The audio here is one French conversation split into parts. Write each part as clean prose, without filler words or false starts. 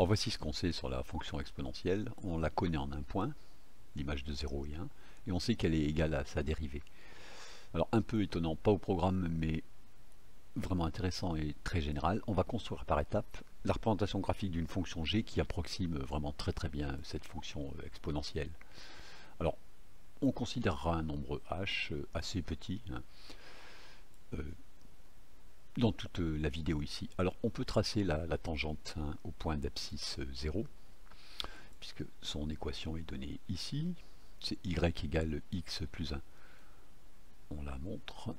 Alors voici ce qu'on sait sur la fonction exponentielle. On la connaît en un point, l'image de 0 et 1, et on sait qu'elle est égale à sa dérivée. Alors un peu étonnant, pas au programme, mais vraiment intéressant et très général. On va construire par étapes la représentation graphique d'une fonction g qui approxime vraiment très bien cette fonction exponentielle. Alors on considérera un nombre h assez petit dans toute la vidéo ici. Alors on peut tracer la tangente au point d'abscisse 0, puisque son équation est donnée ici. C'est y égale x plus 1. On la montre.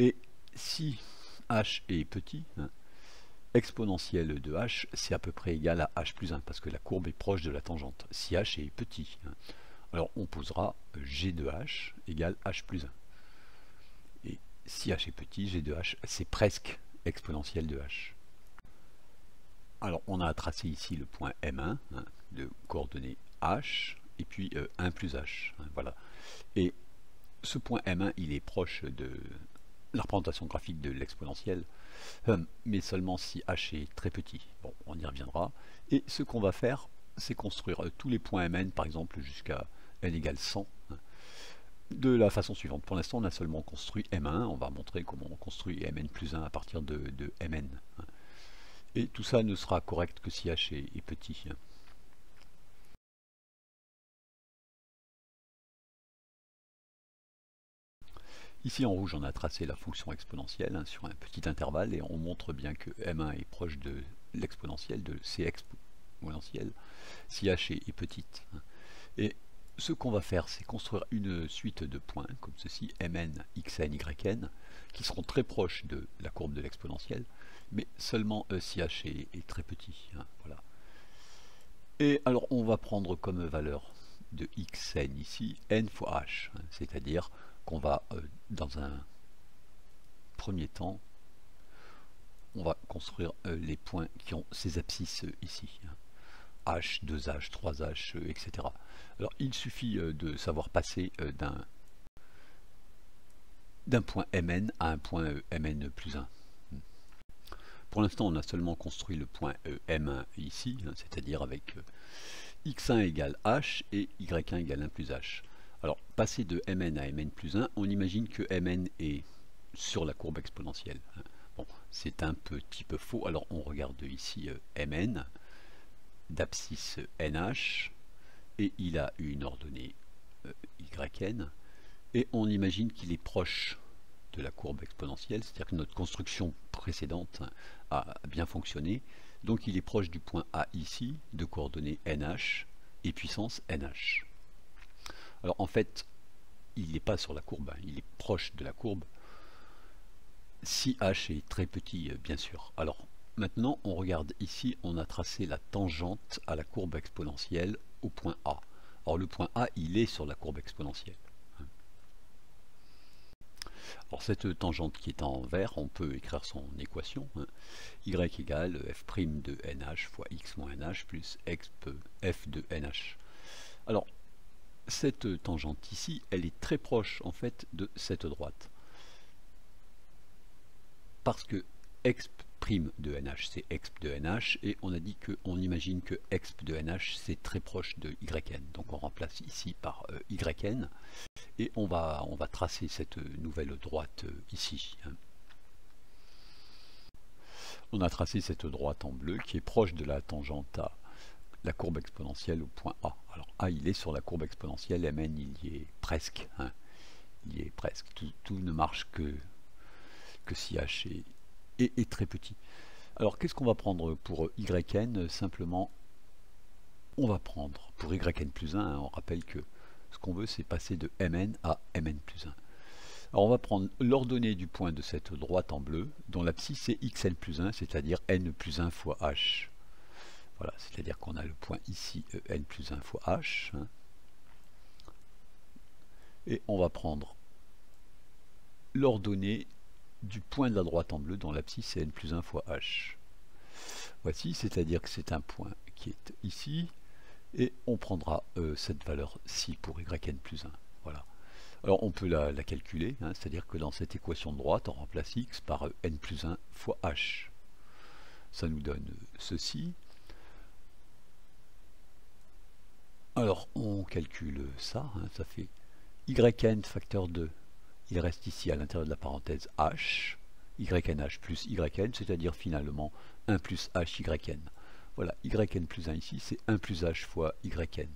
Et si h est petit, exponentielle de h, c'est à peu près égal à h plus 1, parce que la courbe est proche de la tangente. Si h est petit, alors on posera g de h égale h plus 1. Et si h est petit, g de h, c'est presque exponentielle de h. Alors on a tracé ici le point M1, de coordonnées h, et puis 1 plus h. Voilà. Et ce point M1, il est proche de la représentation graphique de l'exponentielle, mais seulement si h est très petit. Bon, on y reviendra. Et ce qu'on va faire, c'est construire tous les points Mn, par exemple, jusqu'à n égale 100, de la façon suivante. Pour l'instant, on a seulement construit M1. On va montrer comment on construit Mn plus 1 à partir de Mn. Et tout ça ne sera correct que si h est petit. Ici en rouge, on a tracé la fonction exponentielle sur un petit intervalle et on montre bien que M1 est proche de l'exponentielle, de C exponentielle, si h est petite. Et ce qu'on va faire, c'est construire une suite de points, comme ceci, Mn, Xn, Yn, qui seront très proches de la courbe de l'exponentielle, mais seulement si h est très petit. Voilà. Et alors on va prendre comme valeur de Xn ici, n fois h, c'est-à-dire qu'on va, dans un premier temps, on va construire les points qui ont ces abscisses ici. H, 2H, 3H, etc. Alors il suffit de savoir passer d'un point Mn à un point Mn plus 1. Pour l'instant, on a seulement construit le point M1 ici, c'est-à-dire avec x1 égale h et y1 égale 1 plus h. Alors, passer de Mn à Mn plus 1, on imagine que Mn est sur la courbe exponentielle. Bon, c'est un petit peu faux, alors on regarde ici Mn, d'abscisse nh, et il a une ordonnée yn, et on imagine qu'il est proche de la courbe exponentielle, c'est-à-dire que notre construction précédente a bien fonctionné, donc il est proche du point A ici, de coordonnées nh et puissance nh. Alors en fait, il n'est pas sur la courbe, il est proche de la courbe, si h est très petit, bien sûr. Alors maintenant, on regarde ici, on a tracé la tangente à la courbe exponentielle au point A. Alors le point A, il est sur la courbe exponentielle. Alors cette tangente qui est en vert, on peut écrire son équation, y égale f' de nh fois x moins nh plus f de nh. Alors cette tangente ici, elle est très proche en fait de cette droite, parce que exp' de nh c'est exp de nh, et on a dit qu'on imagine que exp de nh c'est très proche de yn, donc on remplace ici par yn, et on va tracer cette nouvelle droite ici. On a tracé cette droite en bleu qui est proche de la tangente à la courbe exponentielle au point A. Alors A, il est sur la courbe exponentielle, Mn, il y est presque. Il y est presque. Tout ne marche que si h est très petit. Alors qu'est-ce qu'on va prendre pour yn? Simplement, on va prendre pour yn plus 1, on rappelle que ce qu'on veut, c'est passer de Mn à Mn plus 1. Alors on va prendre l'ordonnée du point de cette droite en bleu, dont l'abscisse est xn plus 1, c'est-à-dire n plus 1 fois h. Voilà, c'est-à-dire qu'on a le point ici, n plus 1 fois h. Et on va prendre l'ordonnée du point de la droite en bleu, dont l'abscisse est n plus 1 fois h. Voici, c'est-à-dire que c'est un point qui est ici, et on prendra cette valeur-ci pour yn plus 1. Voilà. Alors on peut la calculer, c'est-à-dire que dans cette équation de droite, on remplace x par n plus 1 fois h. Ça nous donne ceci. Alors on calcule ça, hein, ça fait yn facteur 2, il reste ici à l'intérieur de la parenthèse h, ynh plus yn, c'est-à-dire finalement 1 plus h yn. Voilà, yn plus 1 ici, c'est 1 plus h fois yn.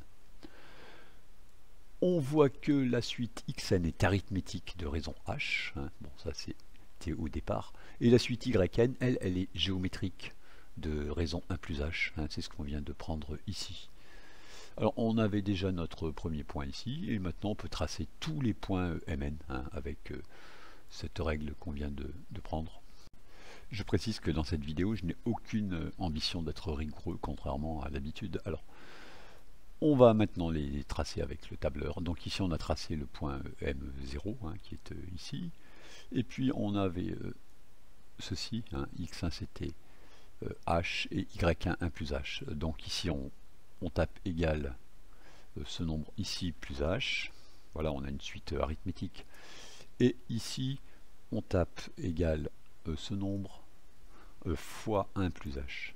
On voit que la suite xn est arithmétique de raison h, hein, bon ça c'était au départ, et la suite yn, elle est géométrique de raison 1 plus h, hein, c'est ce qu'on vient de prendre ici. Alors on avait déjà notre premier point ici, et maintenant on peut tracer tous les points mn, hein, avec cette règle qu'on vient de prendre. Je précise que dans cette vidéo, je n'ai aucune ambition d'être rigoureux, contrairement à l'habitude. Alors, on va maintenant les tracer avec le tableur. Donc ici, on a tracé le point M0, hein, qui est ici. Et puis, on avait ceci, hein, x1 c'était h, et y1 1 plus h. Donc ici, on tape égal ce nombre ici plus h. Voilà, on a une suite arithmétique. Et ici, on tape égal ce nombre fois 1 plus h.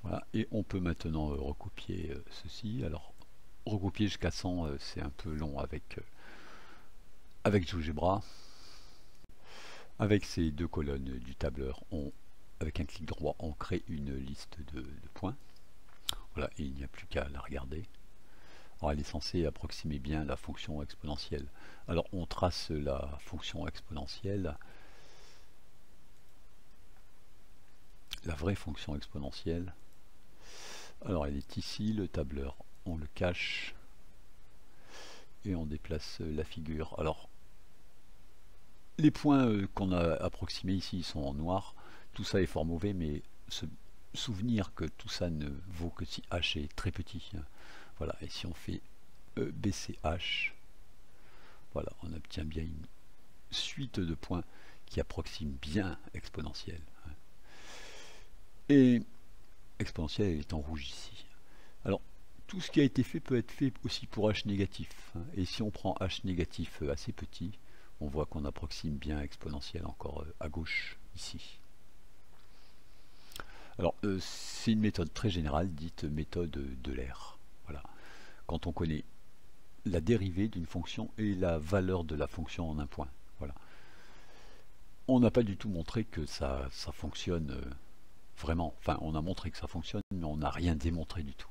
Voilà, et on peut maintenant recopier ceci. Alors, recopier jusqu'à 100, c'est un peu long avec GeoGebra. Avec ces deux colonnes du tableur, avec un clic droit, on crée une liste de points. Voilà, et il n'y a plus qu'à la regarder. Alors, elle est censée approximer bien la fonction exponentielle. Alors, on trace la fonction exponentielle, la vraie fonction exponentielle. Alors, elle est ici, le tableur, on le cache, et on déplace la figure. Alors, les points qu'on a approximés ici sont en noir. Tout ça est fort mauvais, mais se souvenir que tout ça ne vaut que si h est très petit. Voilà, et si on fait BCH, voilà, on obtient bien une suite de points qui approxime bien exponentielle. Et exponentielle est en rouge ici. Alors, tout ce qui a été fait peut être fait aussi pour h négatif. Et si on prend h négatif assez petit, on voit qu'on approxime bien exponentielle encore à gauche ici. Alors, c'est une méthode très générale, dite méthode d'Euler. Voilà. Quand on connaît la dérivée d'une fonction et la valeur de la fonction en un point. Voilà. On n'a pas du tout montré que ça fonctionne vraiment. Enfin, on a montré que ça fonctionne, mais on n'a rien démontré du tout.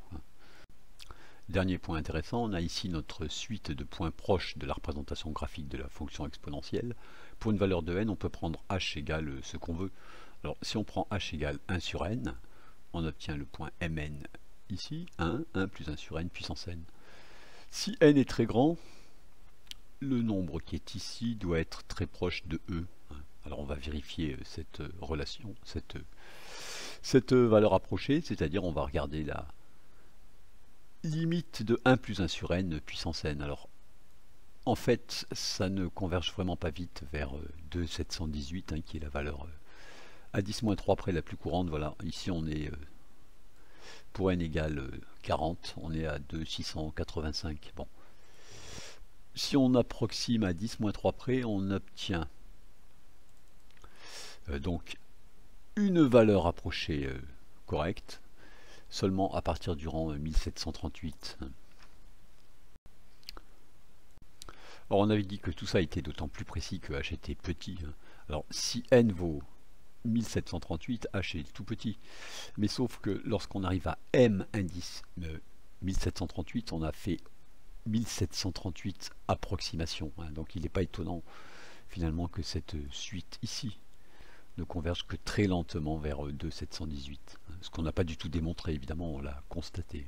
Dernier point intéressant, on a ici notre suite de points proches de la représentation graphique de la fonction exponentielle. Pour une valeur de n, on peut prendre h égale ce qu'on veut. Alors, si on prend h égale 1 sur n, on obtient le point mn ici, 1 plus 1 sur n puissance n. Si n est très grand, le nombre qui est ici doit être très proche de e. Alors, on va vérifier cette relation, cette valeur approchée, c'est-à-dire on va regarder la limite de 1 plus 1 sur n puissance n. Alors, en fait, ça ne converge vraiment pas vite vers 2,718, hein, qui est la valeur à 10-3 près la plus courante. Voilà, ici on est, pour n égale 40, on est à 2,685. Bon. Si on approxime à 10-3 près, on obtient donc une valeur approchée correcte, seulement à partir du rang 1738. Alors on avait dit que tout ça était d'autant plus précis que h était petit. Alors si n vaut 1738, h est tout petit. Mais sauf que lorsqu'on arrive à m indice 1738, on a fait 1738 approximations. Donc il n'est pas étonnant finalement que cette suite ici ne converge que très lentement vers 2,718. Ce qu'on n'a pas du tout démontré, évidemment, on l'a constaté.